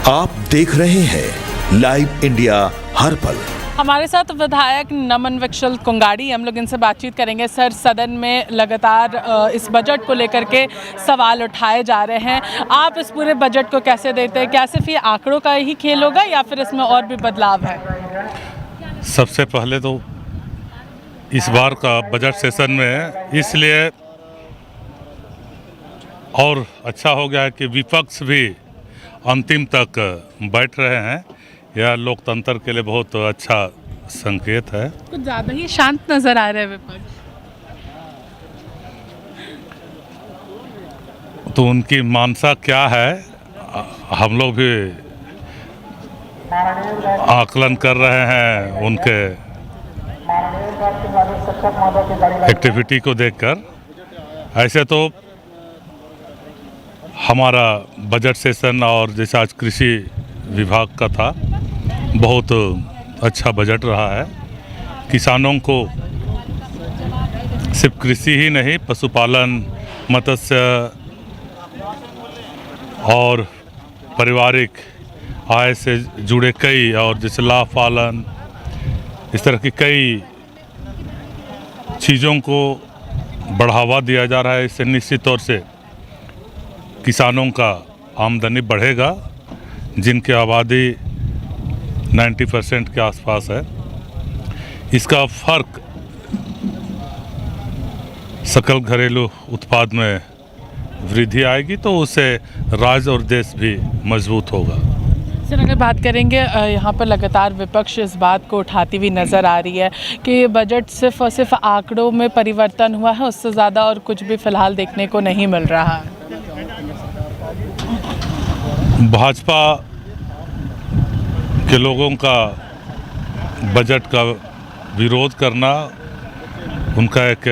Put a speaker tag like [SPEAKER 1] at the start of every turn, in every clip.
[SPEAKER 1] आप देख रहे हैं लाइव इंडिया हर पल।
[SPEAKER 2] हमारे साथ विधायक नमन विकशल कुंगाड़ी, हम लोग इनसे बातचीत करेंगे। सर, सदन में लगातार इस बजट को लेकर के सवाल उठाए जा रहे हैं। आप इस पूरे बजट को कैसे देते हैं? क्या सिर्फ ये आंकड़ों का ही खेल होगा या फिर इसमें और भी बदलाव है?
[SPEAKER 3] सबसे पहले तो इस बार का बजट सेशन में इसलिए और अच्छा हो गया है कि विपक्ष भी अंतिम तक बैठ रहे हैं। यह लोकतंत्र के लिए बहुत अच्छा संकेत है।
[SPEAKER 2] कुछ ज़्यादा ही शांत नजर आ रहे हैं विपक्ष।
[SPEAKER 3] तो उनकी मानसा क्या है, हम लोग भी आकलन कर रहे हैं उनके एक्टिविटी को देखकर। ऐसे तो हमारा बजट सेशन और जैसे आज कृषि विभाग का था, बहुत अच्छा बजट रहा है। किसानों को सिर्फ कृषि ही नहीं, पशुपालन, मत्स्य और पारिवारिक आय से जुड़े कई, और जैसे लाभ पालन, इस तरह की कई चीज़ों को बढ़ावा दिया जा रहा है। इससे निश्चित तौर से किसानों का आमदनी बढ़ेगा, जिनकी आबादी 90% के आसपास है। इसका फर्क सकल घरेलू उत्पाद में वृद्धि आएगी, तो उससे राज्य और देश भी मजबूत होगा।
[SPEAKER 2] सर, अगर बात करेंगे, यहाँ पर लगातार विपक्ष इस बात को उठाती हुई नज़र आ रही है कि बजट सिर्फ और सिर्फ आंकड़ों में परिवर्तन हुआ है, उससे ज़्यादा और कुछ भी फिलहाल देखने को नहीं मिल रहा है।
[SPEAKER 3] भाजपा के लोगों का बजट का विरोध करना उनका एक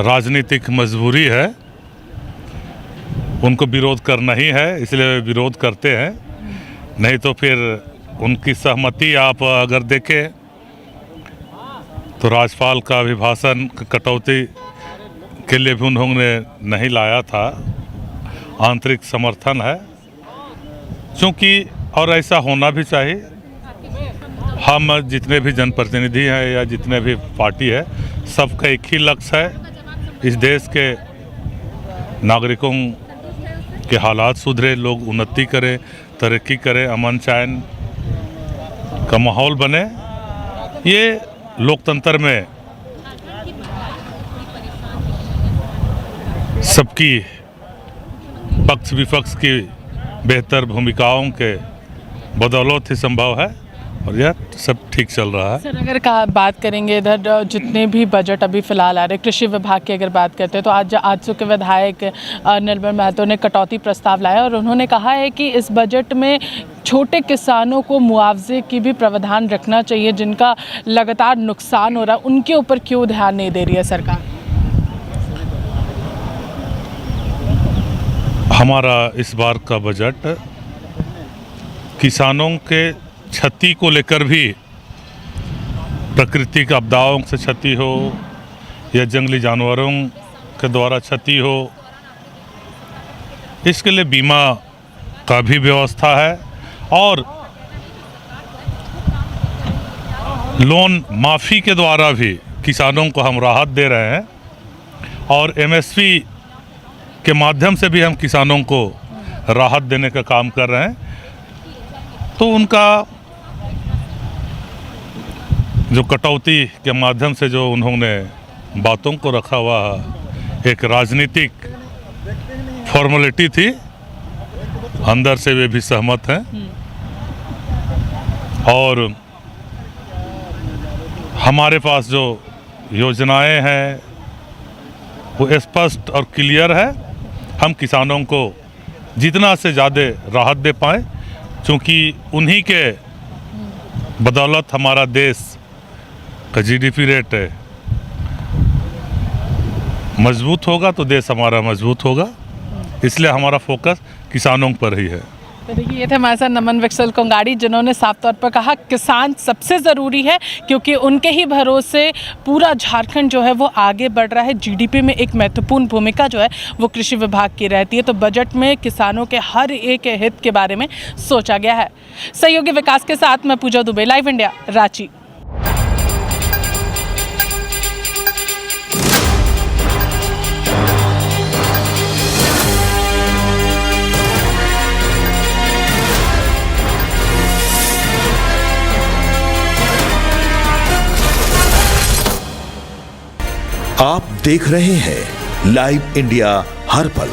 [SPEAKER 3] राजनीतिक मजबूरी है। उनको विरोध करना ही है, इसलिए विरोध करते हैं। नहीं तो फिर उनकी सहमति आप अगर देखें तो राज्यपाल का अभिभाषण कटौती के लिए भी उन्होंने नहीं लाया था। आंतरिक समर्थन है, क्योंकि और ऐसा होना भी चाहिए। हम जितने भी जनप्रतिनिधि हैं या जितने भी पार्टी है, सबका एक ही लक्ष्य है, इस देश के नागरिकों के हालात सुधरे, लोग उन्नति करें, तरक्की करें, अमन चैन का माहौल बने। ये लोकतंत्र में सबकी पक्ष विपक्ष की बेहतर भूमिकाओं के बदौलत ही संभव है, और यह सब ठीक चल रहा है।
[SPEAKER 2] सर, अगर बात करेंगे इधर जितने भी बजट अभी फिलहाल आ रहे, कृषि विभाग की अगर बात करते हैं, तो आज आजसू के विधायक निर्मल महतो ने कटौती प्रस्ताव लाया और उन्होंने कहा है कि इस बजट में छोटे किसानों को मुआवजे की भी प्रावधान रखना चाहिए, जिनका लगातार नुकसान हो रहा है। उनके ऊपर क्यों ध्यान नहीं दे रही है सरकार?
[SPEAKER 3] हमारा इस बार का बजट किसानों के क्षति को लेकर भी, प्राकृतिक आपदाओं से क्षति हो या जंगली जानवरों के द्वारा क्षति हो, इसके लिए बीमा का भी व्यवस्था है, और लोन माफ़ी के द्वारा भी किसानों को हम राहत दे रहे हैं, और एमएसपी के माध्यम से भी हम किसानों को राहत देने का काम कर रहे हैं। तो उनका जो कटौती के माध्यम से जो उन्होंने बातों को रखा हुआ एक राजनीतिक फॉर्मेलिटी थी, अंदर से वे भी सहमत हैं। और हमारे पास जो योजनाएं हैं वो स्पष्ट और क्लियर है। हम किसानों को जितना से ज़्यादा राहत दे पाएँ, क्योंकि उन्हीं के बदौलत हमारा देश का जीडीपी रेट मजबूत होगा, तो देश हमारा मजबूत होगा। इसलिए हमारा फोकस किसानों पर ही है।
[SPEAKER 2] तो देखिए ये थे हमारे साथ नमन विकसल कोंगाड़ी, जिन्होंने साफ तौर पर कहा किसान सबसे ज़रूरी है, क्योंकि उनके ही भरोसे पूरा झारखंड जो है वो आगे बढ़ रहा है। जीडीपी में एक महत्वपूर्ण भूमिका जो है वो कृषि विभाग की रहती है। तो बजट में किसानों के हर एक हित के बारे में सोचा गया है। सहयोगी विकास के साथ मैं पूजा दुबे, लाइव इंडिया, रांची।
[SPEAKER 1] आप देख रहे हैं लाइव इंडिया हर पल।